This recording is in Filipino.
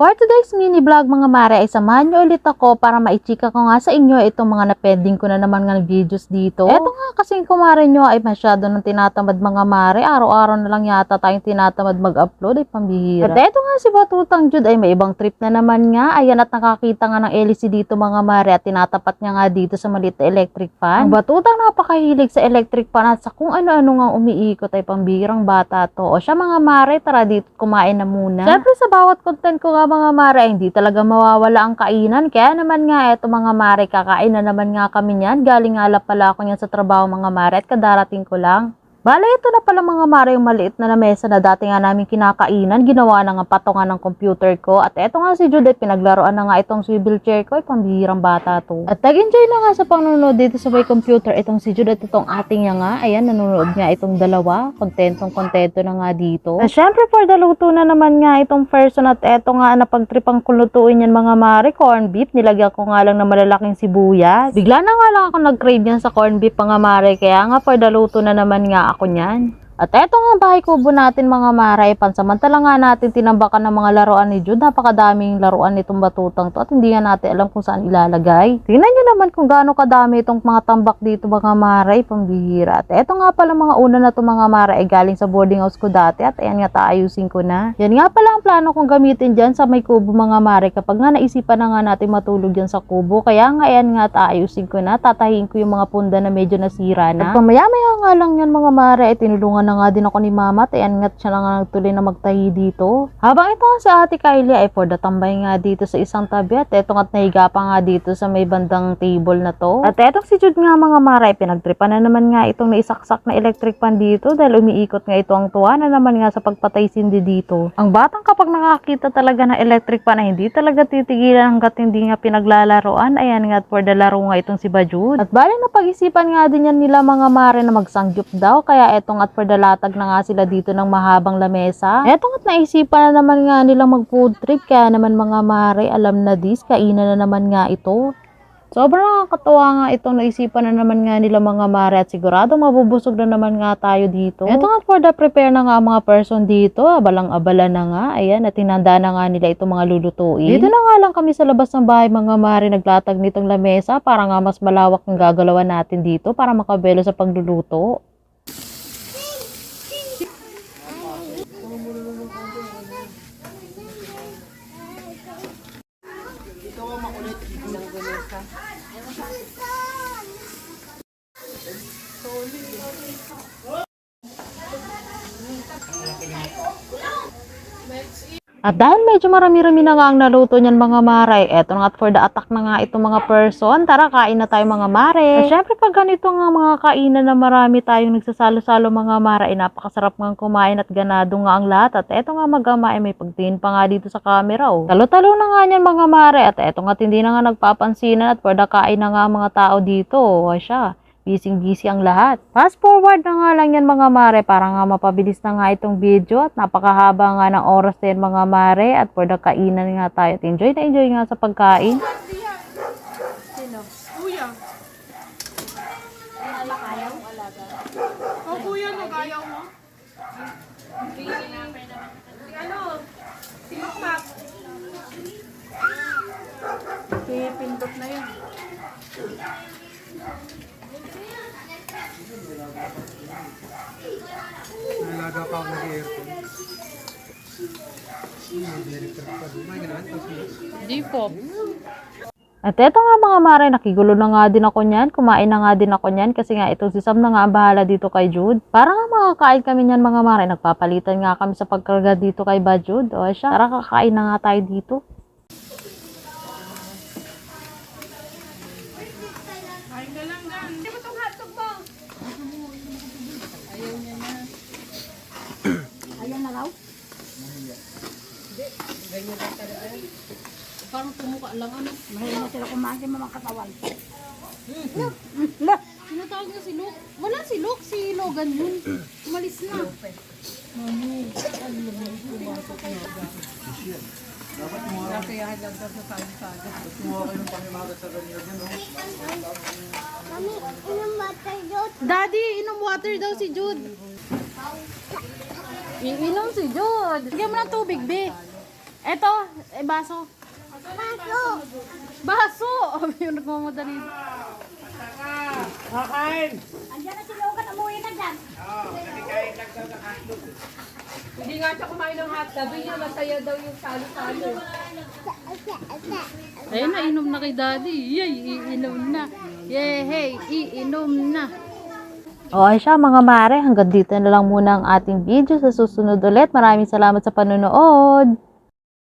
For today's mini vlog mga mare ay samahan nyo ulit ako para maichika ko nga sa inyo itong mga napending ko na naman nga videos dito. Eto nga kasing kumare nyo ay masyado nang tinatamad mga mare. Araw-araw na lang yata tayong tinatamad mag-upload ay pambihira. At eto nga si Batutang Jude ay may ibang trip na naman nga. Ayan at nakakita nga ng LEC dito mga mare at tinatapat niya nga dito sa maliit na electric fan. Ang Batutang napakahilig sa electric fan at sa kung ano-ano nga umiikot ay pambihirang bata to. O siya mga mare, tara dito kumain na muna. Siyempre sa bawat content ko nga mga mare, hindi talaga mawawala ang kainan. Kaya naman nga eto mga mare, kakain na naman nga kami niyan. Galing nga pala ako niyan sa trabaho mga mare at kadarating ko lang. Bale, ito na pala mga mare yung maliit na lamesa na dati nga namin kinakainan. Ginawa na nga patungan ng computer ko. At eto nga si Jude, pinaglaruan na nga itong swivel chair ko. Ay, pambihirang bata to. At nag-enjoy na nga sa panonood dito sa may computer itong si Jude at itong ating niya nga. Ayan, nanonood nga itong dalawa. Kontentong-kontento na nga dito. At syempre for the luto na naman nga itong person at eto nga napagtripang kulutuin yan mga mare. Corn beef. Nilagyan ko nga lang na malalaking sibuyas. Bigla na nga lang ako nag-crave yan sa corn beef mga mare. Kaya nga for the luto na naman nga ako niyan. At eto nga bahay kubo natin mga mare, pansamantala nga natin tinambakan ng mga laruan ni Jude. Napakadaming laruan nitong Batutang to at hindi nga natin alam kung saan ilalagay. Tingnan nyo naman kung gaano kadami itong mga tambak dito mga mare, pambihira. At eto nga pala mga una na to mga mare ay galing sa boarding house ko dati at ayan nga taayusin ko na. Yan nga pala ang plano kong gamitin dyan sa may kubo mga mare kapag nga naisipan na nga natin matulog dyan sa kubo. Kaya nga ayan nga taayusin ko na, tatahiin ko yung mga punda na medyo nasira na. At pamaya-maya nga lang yan mga mare ay tinulungan na nga din ako ni mama at ayan nga't siya na nga nagtuloy na magtahi dito. Habang ito nga si ate Kylie ay for the tambay nga dito sa isang tabi at eto nga't nahiga pa nga dito sa may bandang table na to. At etong si Jude nga mga mara ay pinagtripan na naman nga itong naisaksak na electric pan dito dahil umiikot nga ito ang tuwa na naman nga sa pagpatay sindi dito. Ang batang kapag nakakita talaga ng electric pan ay hindi talaga titigilan hanggat hindi nga pinaglalaroan. Ayan nga for the laro nga itong si Bajude. At bali na pag-isipan nga din yan nila mga mare na magsangyup daw kaya etong at for the latag na nga sila dito ng mahabang lamesa. Etong at naisipan na naman nga nilang mag food trip kaya naman mga mare alam na this, kainan na naman nga ito. Sobrang nakakatawa nga itong naisipan na naman nga nila mga mare at sigurado mabubusog na naman nga tayo dito. Ito nga for the prepare na nga mga person dito, abalang-abala na nga. Ayan, at tinanda na nga nila itong mga lulutuin. Dito na nga lang kami sa labas ng bahay mga mare naglatag nitong lamesa para nga mas malawak ang gagalawan natin dito para makabelo sa pagluluto. At dahil medyo marami-rami na nga ang naluto niyan mga mare, eto nga for the attack na nga itong mga person. Tara, kain na tayo mga mare. At syempre pag ganito nga mga kainan na marami tayong nagsasalo-salo mga mare, ay napakasarap nga kumain at ganado nga ang lahat. At eto nga mag-ama ay may pagtingin pa nga dito sa camera. Oh. Talo-talo na nga niyan mga mare at eto nga hindi na nga nagpapansinan at for the kain na nga mga tao dito. O siya. Busy-busy ang lahat. Fast forward na nga lang yan mga mare para nga mapabilis na nga itong video at napakahaba nga ng oras din mga mare at for the kainan nga tayo at enjoy na enjoy nga sa pagkain. Sino? Kuya. Ayaw? Alaga? O kuya, nag-ayaw mo? Ano? Si Makmak. Pindot na yun. Nalaga pa ako nag-aircon. Di po. At eto nga mga mare, nakigulo na nga din ako niyan, kumain na nga din ako niyan kasi nga itong si Sam na nga ang bahala dito kay Jude. Para nga makakain kami niyan mga mare, nagpapalitan nga kami sa pagkarga dito kay Bajude. O siya, tara kakain na nga tayo dito. Kain ka lang gan. Di ba itong hotdog mo? Ayaw niya na. Ayan na raw. Ganyan lang talaga. Parang tumuka lang ano. Mahilig na sila kumain ng mga katawan. Sinatawag na si Luke. Wala si Luke, si Logan yun. Umalis na. Nakayahan lang daw sa tali-tali. Mami, inom water yun. Daddy, inom water daw si Jude. Iinom si Jude. Bigyan mo ng tubig, be. Eto, baso. Baso. Baso! Yung nagmamadali. Kakain! Andiyan na si Logan, umuwi na dyan. Hindi nga siya kumain ng hot. Sabi niya, masaya daw yung salo-salo. Ayun na, inom na kay daddy. Yay, iinom na. Yay, hey, iinom na. O ay siya mga mare, hanggang dito na lang muna ang ating video. Sa susunod ulit, maraming salamat sa panonood.